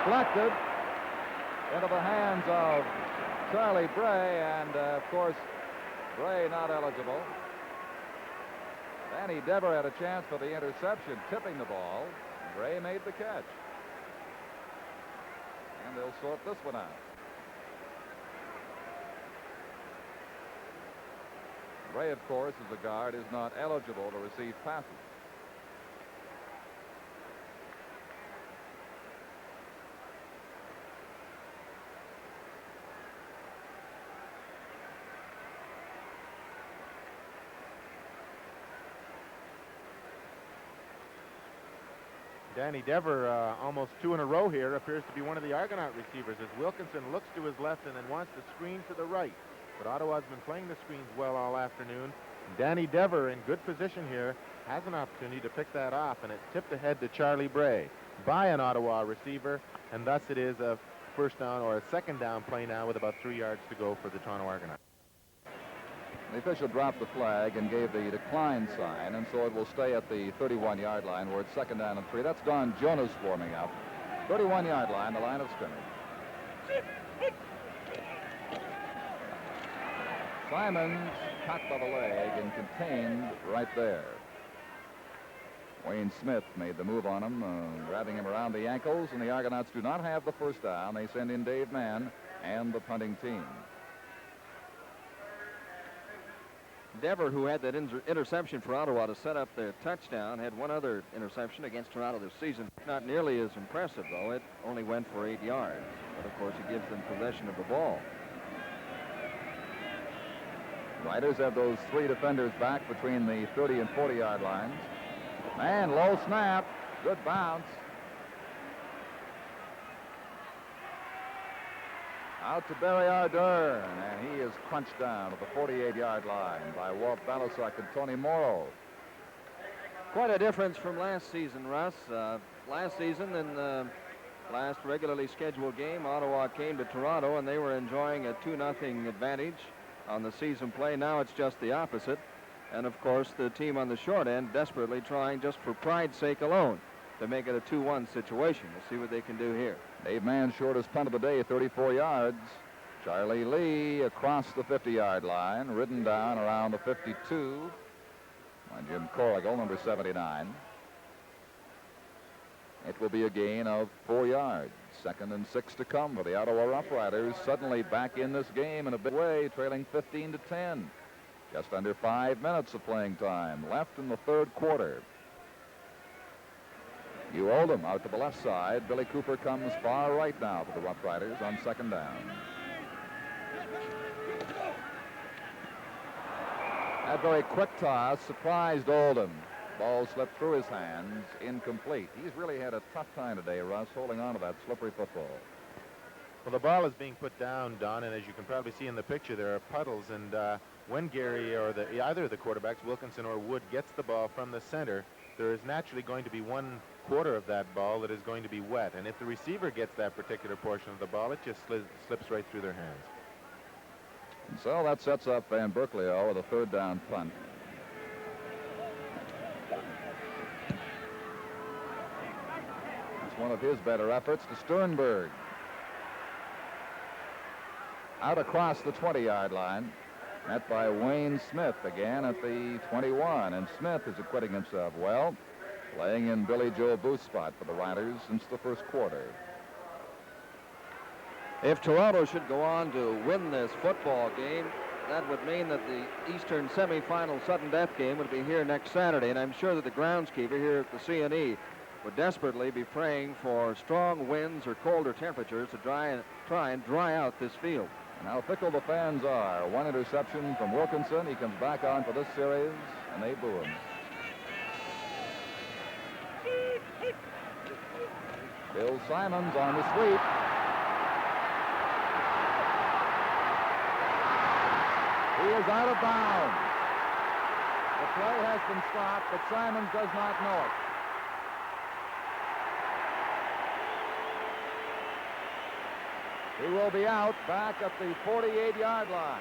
deflected into the hands of Charlie Bray, and of course, Bray not eligible. Danny Dever had a chance for the interception, tipping the ball. Bray made the catch. And they'll sort this one out. Bray, of course, as a guard, is not eligible to receive passes. Danny Dever, almost 2 in a row here, appears to be one of the Argonaut receivers as Wilkinson looks to his left and then wants to screen to the right. But Ottawa's been playing the screens well all afternoon. Danny Dever in good position here has an opportunity to pick that off, and it's tipped ahead to Charlie Bray by an Ottawa receiver, and thus it is a first down or a second down play now with about 3 yards to go for the Toronto Argonauts. The official dropped the flag and gave the decline sign, and so it will stay at the 31-yard line where it's second down and 3. That's Don Jonas forming up. 31-yard line, the line of scrimmage. Simons caught by the leg and contained right there. Wayne Smith made the move on him, grabbing him around the ankles, and the Argonauts do not have the first down. They send in Dave Mann and the punting team. Dever, who had that interception for Ottawa to set up their touchdown, had one other interception against Toronto this season. Not nearly as impressive, though. It only went for 8 yards. But, of course, it gives them possession of the ball. Riders have those 3 defenders back between the 30 and 40-yard lines. Man, low snap. Good bounce. Out to Barry Ardern, and he is crunched down at the 48-yard line by Walt Balasuk and Tony Morrow. Quite a difference from last season, Russ. Last season, in the last regularly scheduled game, Ottawa came to Toronto, and they were enjoying a 2-0 advantage on the season play. Now it's just the opposite. And, of course, the team on the short end desperately trying, just for pride's sake alone, to make it a 2-1 situation. We'll see what they can do here. Dave Mann's shortest punt of the day, 34 yards. Charlie Lee across the 50-yard line, ridden down around the 52 by Jim Corrigal, number 79. It will be a gain of 4 yards. 2nd and 6 to come for the Ottawa Rough Riders, suddenly back in this game in a big way, trailing 15-10. Just under 5 minutes of playing time left in the third quarter. Hugh Oldham out to the left side. Billy Cooper comes far right now for the Rough Riders on second down. That very quick toss surprised Oldham. Ball slipped through his hands, incomplete. He's really had a tough time today, Russ, holding on to that slippery football. Well, the ball is being put down, Don, and as you can probably see in the picture, there are puddles, and when Gary or either of the quarterbacks, Wilkinson or Wood, gets the ball from the center, there is naturally going to be 1/4 of that ball that is going to be wet. And if the receiver gets that particular portion of the ball, it just slips right through their hands. And so that sets up Van Berkeley with a third down punt. It's one of his better efforts to Sternberg. Out across the 20-yard line. Met by Wayne Smith again at the 21. And Smith is acquitting himself well, playing in Billy Joe Booth's spot for the Riders since the first quarter. If Toronto should go on to win this football game, that would mean that the Eastern semifinal sudden death game would be here next Saturday, and I'm sure that the groundskeeper here at the CNE would desperately be praying for strong winds or colder temperatures to try and dry out this field. And how fickle the fans are. One interception from Wilkinson. He comes back on for this series, and they boo him. Bill Simons on the sweep. He is out of bounds. The play has been stopped, but Simons does not know it. He will be out back at the 48-yard line.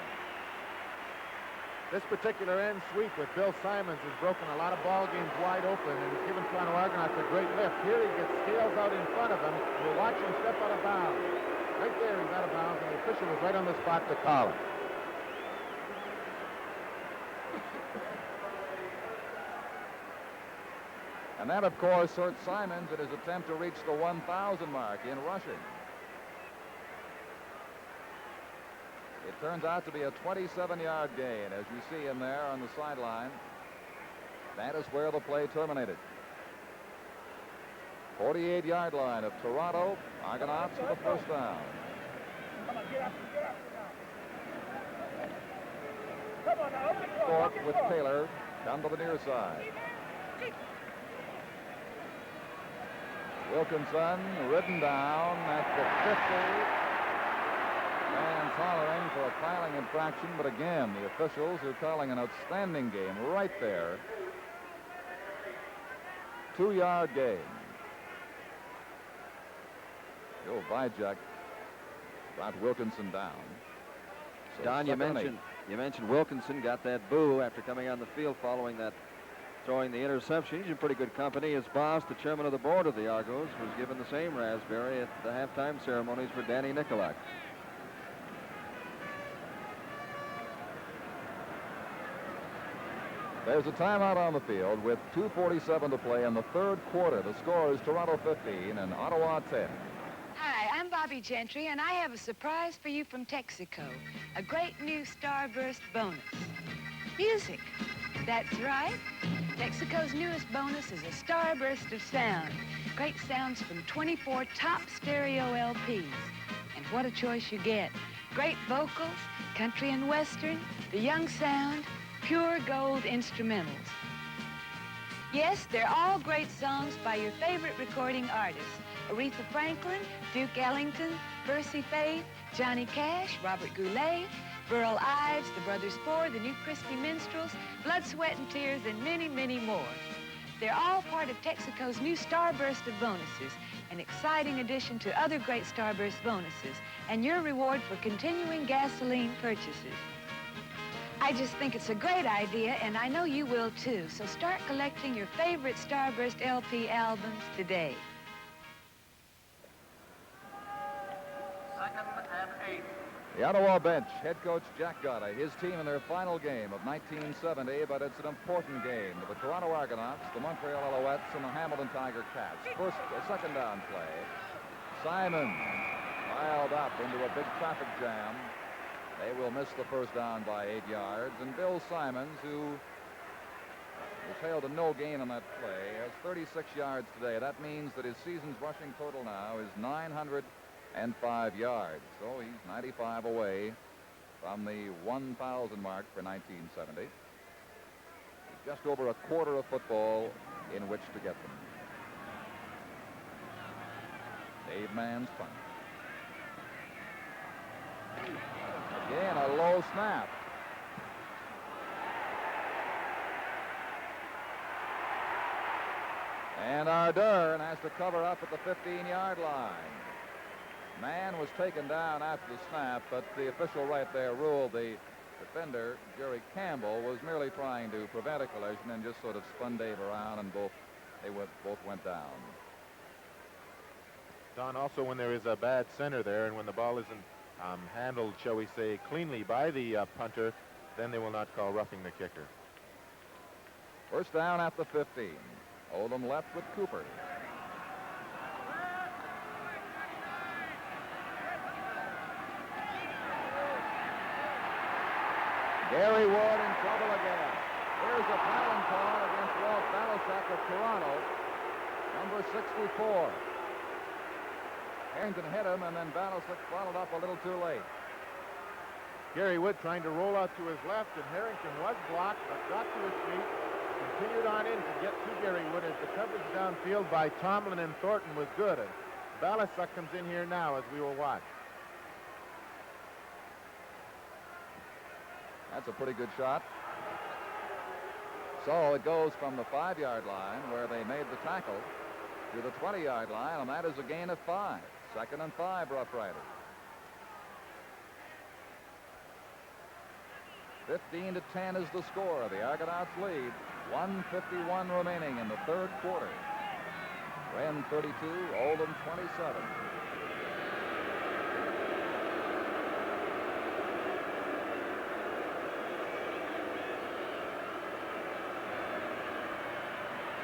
This particular end sweep with Bill Simons has broken a lot of ball games wide open and has given Toronto Argonauts a great lift. Here he gets Scales out in front of him. We'll watch him step out of bounds. Right there, he's out of bounds, and the official was right on the spot to call him. And that, of course, hurt Simons in his attempt to reach the 1,000 mark in rushing. It turns out to be a 27-yard gain, as you see him there on the sideline. That is where the play terminated. 48-yard line of Toronto. Argonauts with the first down. Thorpe with Taylor come to the near side. Wilkinson ridden down at the 50. And hollering for a piling infraction, but again, the officials are calling an outstanding game right there. 2-yard gain. Joe Vajek brought Wilkinson down. So Don, you mentioned Wilkinson got that boo after coming on the field following that throwing the interception. He's in pretty good company. His boss, the chairman of the board of the Argos, was given the same raspberry at the halftime ceremonies for Danny Nicolak. There's a timeout on the field with 2:47 to play in the third quarter. The score is Toronto 15 and Ottawa 10. Hi, I'm Bobby Gentry, and I have a surprise for you from Texaco. A great new Starburst bonus. Music. That's right. Texaco's newest bonus is a starburst of sound. Great sounds from 24 top stereo LPs. And what a choice you get. Great vocals, country and western, the young sound, pure gold instrumentals. Yes, they're all great songs by your favorite recording artists. Aretha Franklin, Duke Ellington, Percy Faith, Johnny Cash, Robert Goulet, Burl Ives, the Brothers Four, the New Christie Minstrels, Blood, Sweat, and Tears, and many, many more. They're all part of Texaco's new Starburst of bonuses, an exciting addition to other great Starburst bonuses, and your reward for continuing gasoline purchases. I just think it's a great idea, and I know you will too. So start collecting your favorite Starburst LP albums today. Second and 8. The Ottawa bench, head coach Jack Gotta, his team in their final game of 1970, but it's an important game to the Toronto Argonauts, the Montreal Alouettes, and the Hamilton Tiger Cats. Second down play. Simon piled up into a big traffic jam. They will miss the first down by 8 yards, and Bill Simons, who was hailed to no gain on that play, has 36 yards today. That means that his season's rushing total now is 905 yards. So he's 95 away from the 1,000 mark for 1970. Just over a quarter of football in which to get them. Dave Mann's punt. Again, a low snap. And Ardern has to cover up at the 15-yard line. Mann was taken down after the snap, but the official right there ruled the defender, Jerry Campbell, was merely trying to prevent a collision and just sort of spun Dave around, and both went down. Don, also when there is a bad center there and when the ball isn't handled, shall we say, cleanly by the punter, then they will not call roughing the kicker. First down at the 15. Oldham left with Cooper. Gary Wood in trouble again. Here's a fouling call against Walt Balasek of Toronto, number 64. Harrington hit him, and then Balasek followed up a little too late. Gary Wood trying to roll out to his left, and Harrington was blocked, but got to his feet, continued on in to get to Gary Wood as the coverage downfield by Tomlin and Thornton was good. And Balasek comes in here now as we will watch. That's a pretty good shot. So it goes from the 5-yard line where they made the tackle to the 20-yard line, and that is a gain of 5. Second and 5, Rough Riders. 15-10 is the score. The Argonauts lead. 1:51 remaining in the third quarter. Wren 32, Oldham 27.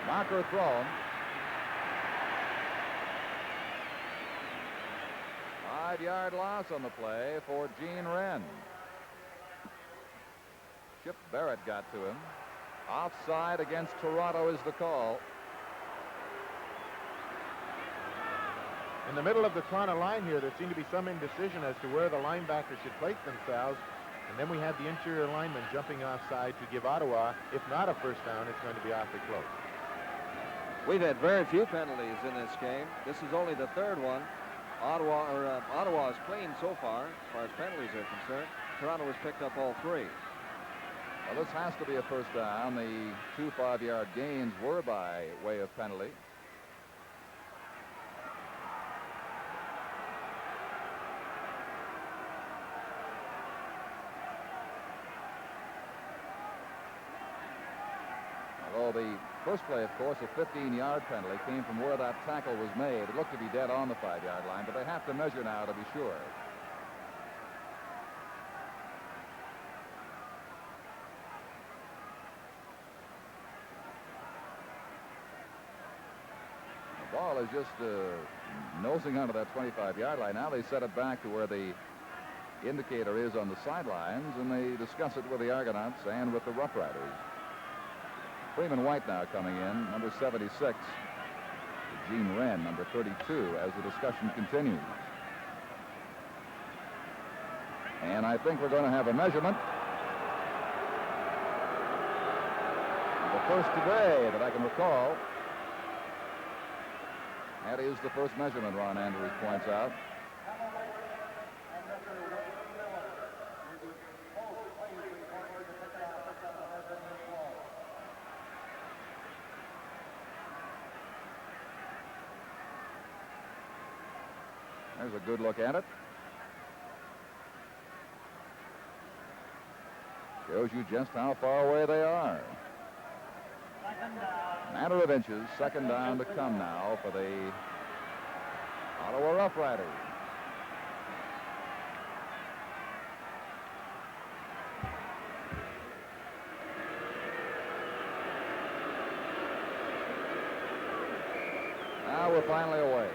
Marker thrown. 5-yard loss on the play for Gene Wren. Chip Barrett got to him. Offside against Toronto is the call. In the middle of the Toronto line here, there seemed to be some indecision as to where the linebackers should place themselves. And then we had the interior lineman jumping offside to give Ottawa, if not a first down, it's going to be awfully close. We've had very few penalties in this game. This is only the third one. Ottawa is clean so far as penalties are concerned. Toronto has picked up all three. Well, this has to be a first down. The 2 5-yard gains were by way of penalty. Although the first play, of course, a 15-yard penalty came from where that tackle was made. It looked to be dead on the 5-yard line, but they have to measure now to be sure. The ball is just nosing onto that 25-yard line. Now they set it back to where the indicator is on the sidelines, and they discuss it with the Argonauts and with the Rough Riders. Freeman White now coming in, number 76. Gene Wren, number 32, as the discussion continues. And I think we're going to have a measurement. The first today that I can recall. That is the first measurement, Ron Andrews points out. There's a good look at it. Shows you just how far away they are. Matter of inches. Second down to come now for the Ottawa Rough Riders. Now we're finally away.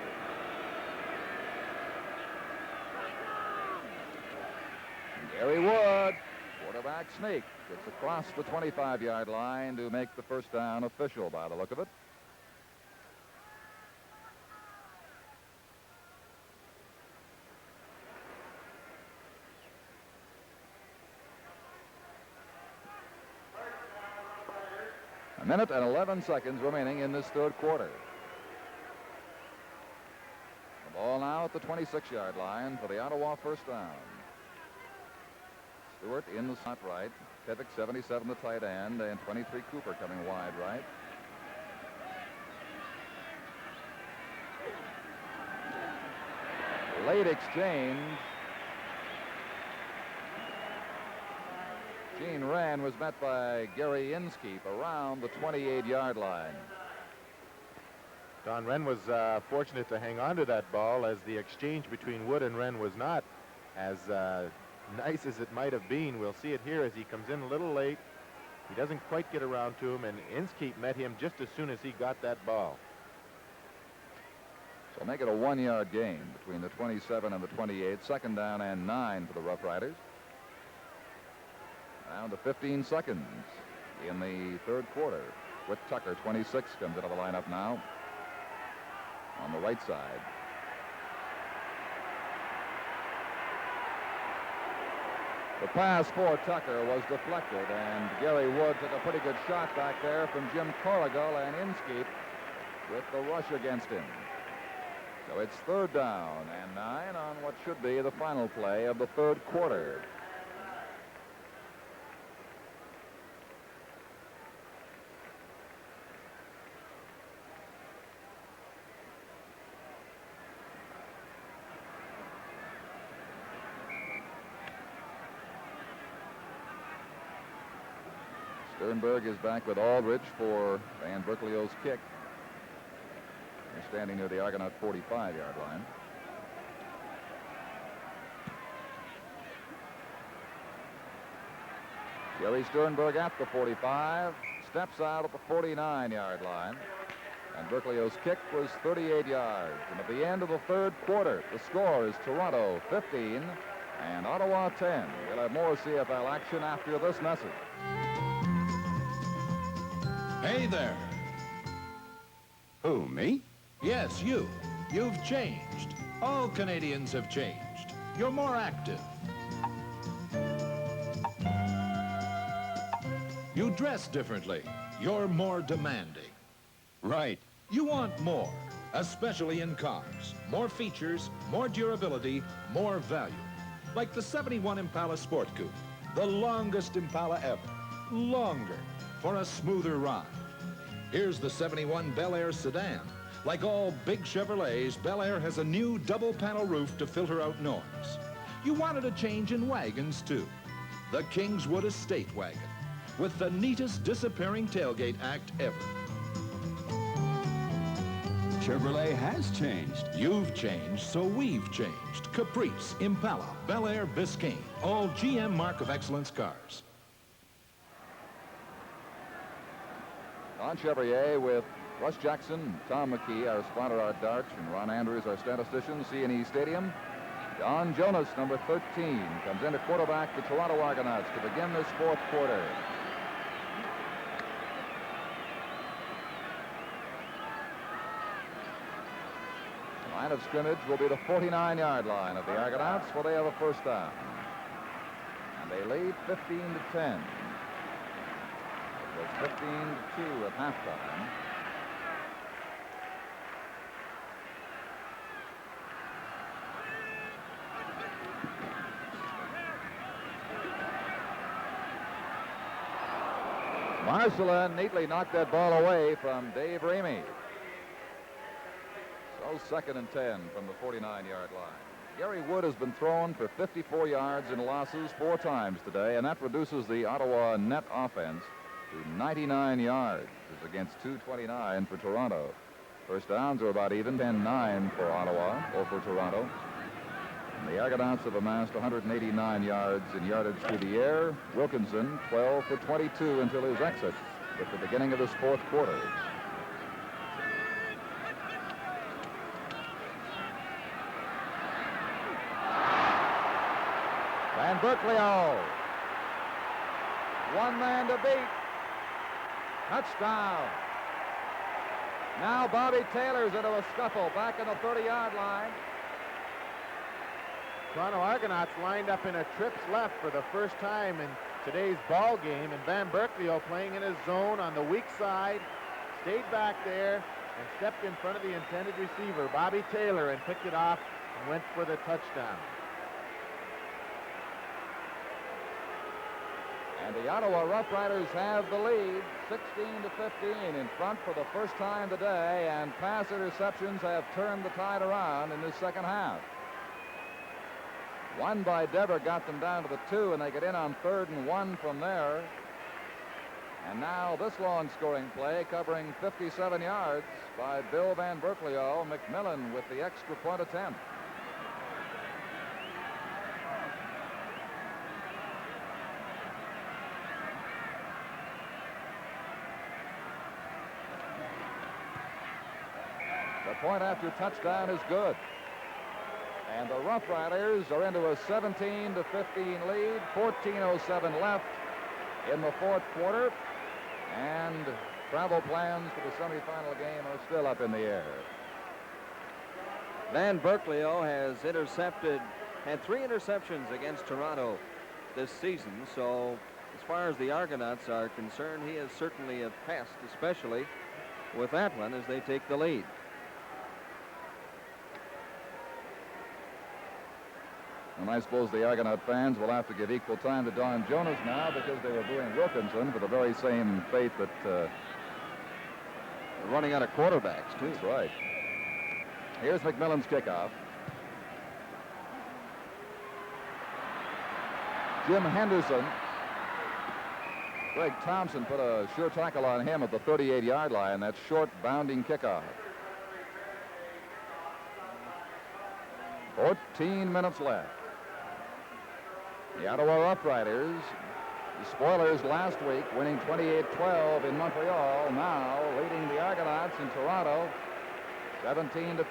Gary Wood, quarterback sneak, gets across the 25-yard line to make the first down official by the look of it. A minute and 11 seconds remaining in this third quarter. The ball now at the 26-yard line for the Ottawa first down. Stewart in the slot right. Pivick 77 the tight end, and 23 Cooper coming wide right. Late exchange. Gene Wren was met by Gary Inskeep around the 28-yard line. Don Wren was fortunate to hang on to that ball, as the exchange between Wood and Wren was not as nice as it might have been. We'll see it here as he comes in a little late. He doesn't quite get around to him, and Inskeep met him just as soon as he got that ball. So make it a 1-yard gain between the 27 and the 28. Second down and 9 for the Rough Riders. Down to 15 seconds in the third quarter. Whit Tucker, 26, comes into the lineup now on the right side. The pass for Tucker was deflected, and Gary Wood took a pretty good shot back there from Jim Corrigal, and Inskeep with the rush against him. So it's third down and 9 on what should be the final play of the third quarter. Sternberg is back with Aldridge for Van Berkelio's kick. They're standing near the Argonaut 45-yard line. Jerry Sternberg at the 45, steps out at the 49-yard line. And Berkelio's kick was 38 yards. And at the end of the third quarter, the score is Toronto 15 and Ottawa 10. We'll have more CFL action after this message. Hey there. Who, me? Yes, you. You've changed. All Canadians have changed. You're more active. You dress differently. You're more demanding. Right. You want more, especially in cars. More features, more durability, more value. Like the 71 Impala Sport Coupe, the longest Impala ever. Longer, for a smoother ride. Here's the 71 Bel Air sedan. Like all big Chevrolets, Bel Air has a new double-panel roof to filter out noise. You wanted a change in wagons, too. The Kingswood Estate Wagon, with the neatest disappearing tailgate act ever. Chevrolet has changed. You've changed, so we've changed. Caprice, Impala, Bel Air, Biscayne, all GM Mark of Excellence cars. Don Chevrier with Russ Jackson, Tom McKee, our spotter, Art Darch, and Ron Andrews, our statistician, C&E Stadium. Don Jonas, number 13, comes in to quarterback the Toronto Argonauts to begin this fourth quarter. The line of scrimmage will be the 49-yard line of the Argonauts, where they have a first down. And they lead 15-10. It was 15-2 at halftime. Marcelin neatly knocked that ball away from Dave Ramey. So 2nd and 10 from the 49-yard line. Gary Wood has been thrown for 54 yards in losses 4 times today, and that reduces the Ottawa net offense to 99 yards against 229 for Toronto. First downs are about even, 10-9 for Ottawa or for Toronto. And the Argonauts have amassed 189 yards in yardage through the air. Wilkinson 12 for 22 until his exit at the beginning of this fourth quarter. Van Berkelio, one man to beat. Touchdown. Now Bobby Taylor's into a scuffle back in the 30-yard line. Toronto Argonauts lined up in a trips left for the first time in today's ball game, and Van Berkelio, playing in his zone on the weak side, stayed back there and stepped in front of the intended receiver, Bobby Taylor, and picked it off and went for the touchdown. And the Ottawa Rough Riders have the lead, 16-15, in front for the first time today, and pass interceptions have turned the tide around in this second half. One by Dever got them down to the 2, and they get in on 3rd and 1 from there. And now this long scoring play covering 57 yards by Bill Van Berkelio. McMillan with the extra point attempt. The point after touchdown is good. And the Rough Riders are into a 17-15 lead, 14:07 left in the fourth quarter, and travel plans for the semifinal game are still up in the air. Van Berkelio has had 3 interceptions against Toronto this season, so as far as the Argonauts are concerned, he is certainly a pest, especially with that one as they take the lead. And I suppose the Argonaut fans will have to give equal time to Don Jonas now, because they were booing Wilkinson for the very same fate that... They're running out of quarterbacks, too. That's right. Here's McMillan's kickoff. Jim Henderson Greg Thompson put a sure tackle on him at the 38-yard line. That short bounding kickoff. 14 minutes left. The Ottawa Roughriders, the spoilers last week, winning 28-12 in Montreal, now leading the Argonauts in Toronto 17-15.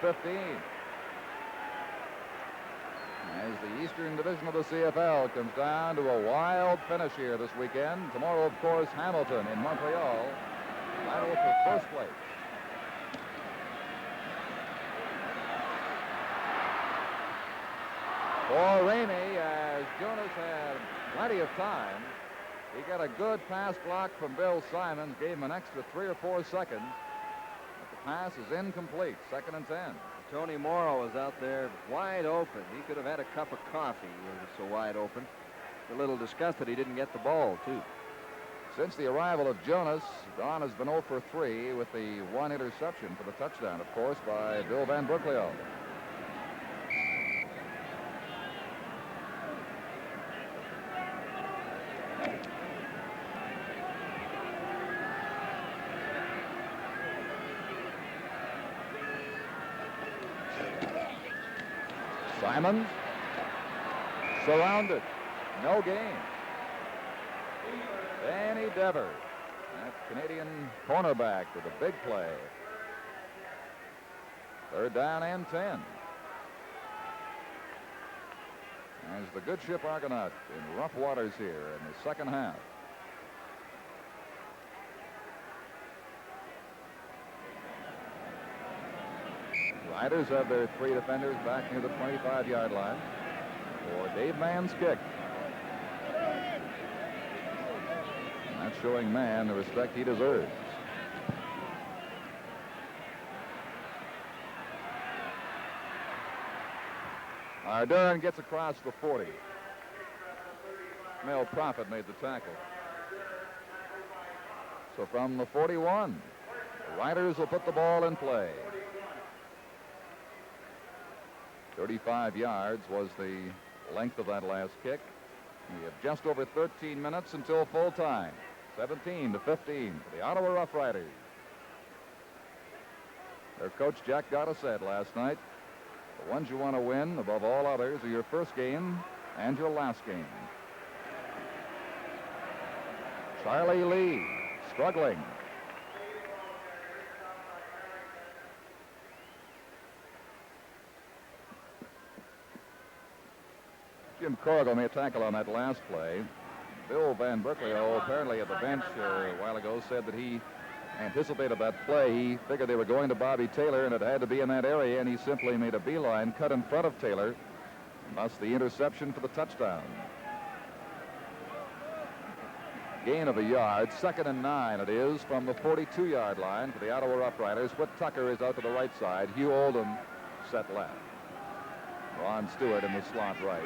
As the Eastern Division of the CFL comes down to a wild finish here this weekend. Tomorrow, of course, Hamilton in Montreal, battle for first place. For Ramey, as Jonas had plenty of time, he got a good pass block from Bill Simons, gave him an extra 3 or 4 seconds. But the pass is incomplete, 2nd and 10. Tony Morrow was out there wide open. He could have had a cup of coffee. He was so wide open. A little disgusted he didn't get the ball, too. Since the arrival of Jonas, Don has been 0 for 3 with the 1 interception for the touchdown, of course, by Bill Van Brooklio. Simons surrounded, no gain. Danny Dever, that Canadian cornerback, with a big play. 3rd down and 10. As the good ship Argonaut in rough waters here in the second half. Riders have their 3 defenders back near the 25-yard line for Dave Mann's kick. And that's showing Mann the respect he deserves. Arduran gets across the 40. Mel Prophet made the tackle. So from the 41, the Riders will put the ball in play. 35 yards was the length of that last kick. We have just over 13 minutes until full time. 17-15 for the Ottawa Rough Riders. Their coach Jack Gotta said last night, the ones you want to win above all others are your first game and your last game. Charlie Lee struggling. Jim Corrigal made a tackle on that last play. Bill Van Brooklio, apparently at the bench a while ago, said that he anticipated that play. He figured they were going to Bobby Taylor, and it had to be in that area, and he simply made a beeline, cut in front of Taylor, and thus the interception for the touchdown. Gain of a yard, 2nd and 9 it is from the 42-yard line for the Ottawa Rough Riders. Whit Tucker is out to the right side. Hugh Oldham set left. Ron Stewart in the slot right.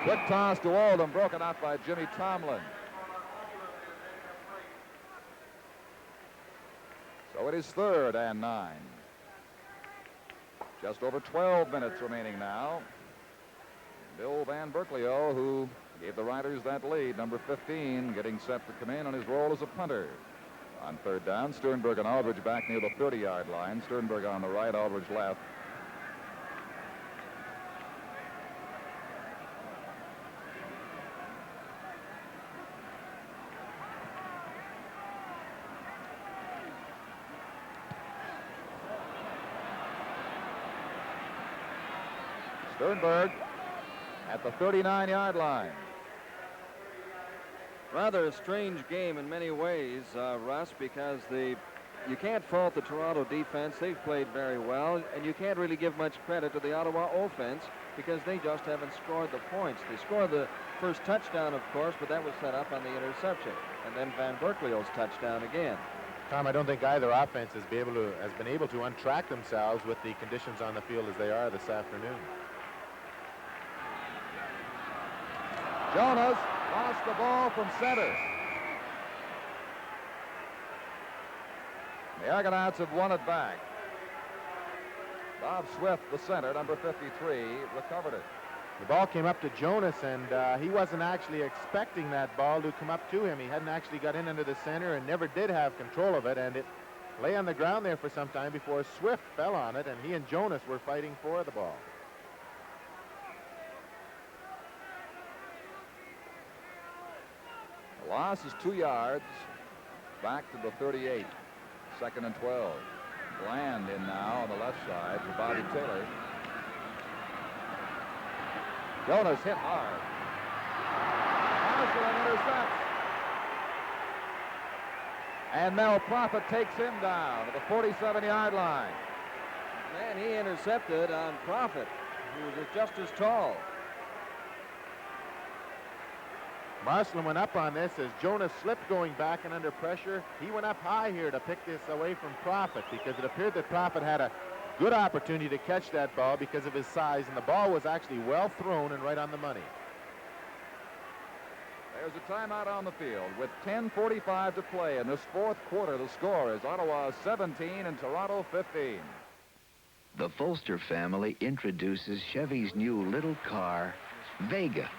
Quick toss to Oldham, broken up by Jimmy Tomlin. So it is 3rd and 9. Just over 12 minutes remaining now. Bill Van Brooklio, who gave the Riders that lead, number 15, getting set to come in on his role as a punter. On 3rd down, Sternberg and Aldridge back near the 30-yard line. Sternberg on the right, Aldridge left. Sternberg at the 39-yard line. Rather a strange game in many ways, Russ, because you can't fault the Toronto defense. They've played very well, and you can't really give much credit to the Ottawa offense because they just haven't scored the points. They scored the first touchdown, of course, but that was set up on the interception, and then Van Brooklio's touchdown again. Tom, I don't think either offense has been able to untrack themselves with the conditions on the field as they are this afternoon. Jonas lost the ball from center. The Argonauts have won it back. Bob Swift, the center, number 53, recovered it. The ball came up to Jonas, and he wasn't actually expecting that ball to come up to him. He hadn't actually got in under the center and never did have control of it, and it lay on the ground there for some time before Swift fell on it, and he and Jonas were fighting for the ball. The loss is 2 yards. Back to the 38. 2nd and 12. Bland in now on the left side for Bobby Taylor. Jonas hit hard. Marshall intercepts. And Mel Prophet takes him down to the 47-yard line. Man, he intercepted on Prophet, who was just as tall. Marcelin went up on this as Jonas slipped going back and under pressure. He went up high here to pick this away from Prophet because it appeared that Prophet had a good opportunity to catch that ball because of his size, and the ball was actually well thrown and right on the money. There's a timeout on the field with 10:45 to play in this fourth quarter. The score is Ottawa 17 and Toronto 15. The Folster family introduces Chevy's new little car, Vega.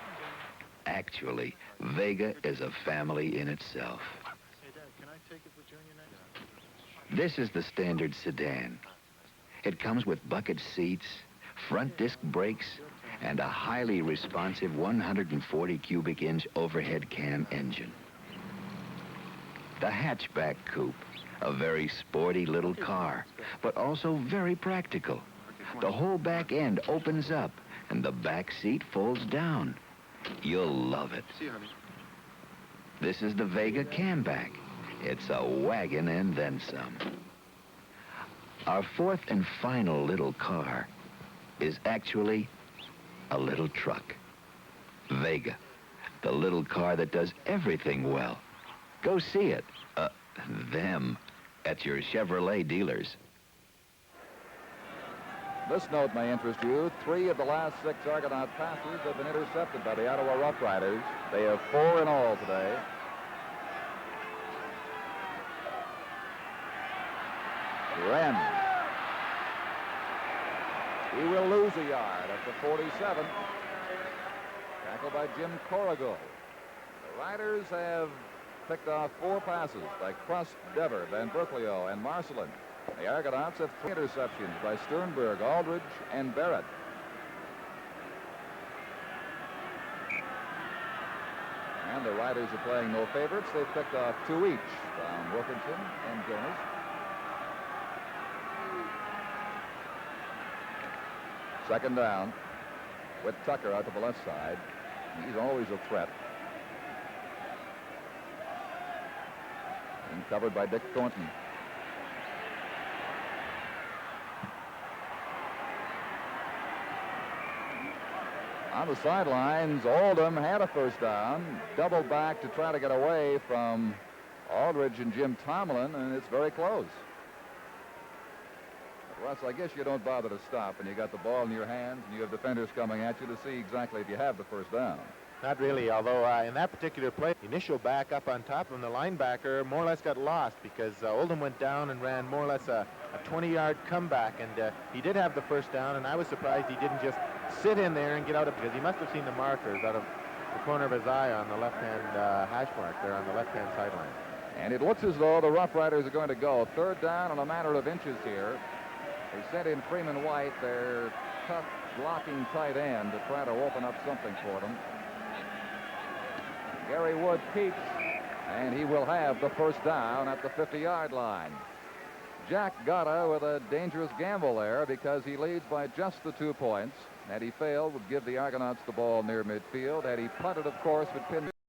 Actually, Vega is a family in itself. Hey, Dad, can I take it for Junior next? This is the standard sedan. It comes with bucket seats, front disc brakes, and a highly responsive 140 cubic inch overhead cam engine. The hatchback coupe, a very sporty little car, but also very practical. The whole back end opens up and the back seat folds down. You'll love it. See you, honey. This is the Vega Camback. It's a wagon and then some. Our fourth and final little car is actually a little truck. Vega, the little car that does everything well. Go see it, them, at your Chevrolet dealers. This note may interest you. 3 of the last 6 Argonaut passes have been intercepted by the Ottawa Rough Riders. They have 4 in all today. Wren. He will lose a yard at the 47. Tackled by Jim Corrigal. The Riders have picked off 4 passes by Crust, Dever, Van Berkelio, and Marcelin. The Argonauts have 3 interceptions by Sternberg, Aldridge, and Barrett. And the Riders are playing no favorites. They've picked off 2 each from Wilkinson and Jonas. Second down with Tucker out to the left side. He's always a threat. And covered by Dick Thornton. On the sidelines, Oldham had a first down, doubled back to try to get away from Aldridge and Jim Tomlin, and it's very close. But Russ, I guess you don't bother to stop when you got the ball in your hands and you have defenders coming at you to see exactly if you have the first down. Not really, although in that particular play, the initial back up on top of him, the linebacker more or less got lost because Oldham went down and ran more or less a 20-yard comeback, and he did have the first down, and I was surprised he didn't just sit in there and get out of, because he must have seen the markers out of the corner of his eye on the left-hand hash mark there on the left-hand sideline. And it looks as though the Rough Riders are going to go. Third down in a matter of inches here. They sent in Freeman White, their tough blocking tight end, to try to open up something for them. Gary Wood peeks, and he will have the first down at the 50-yard line. Jack Gotta with a dangerous gamble there because he leads by just the 2 points. Had he failed, would give the Argonauts the ball near midfield. Had he punted, of course, would pin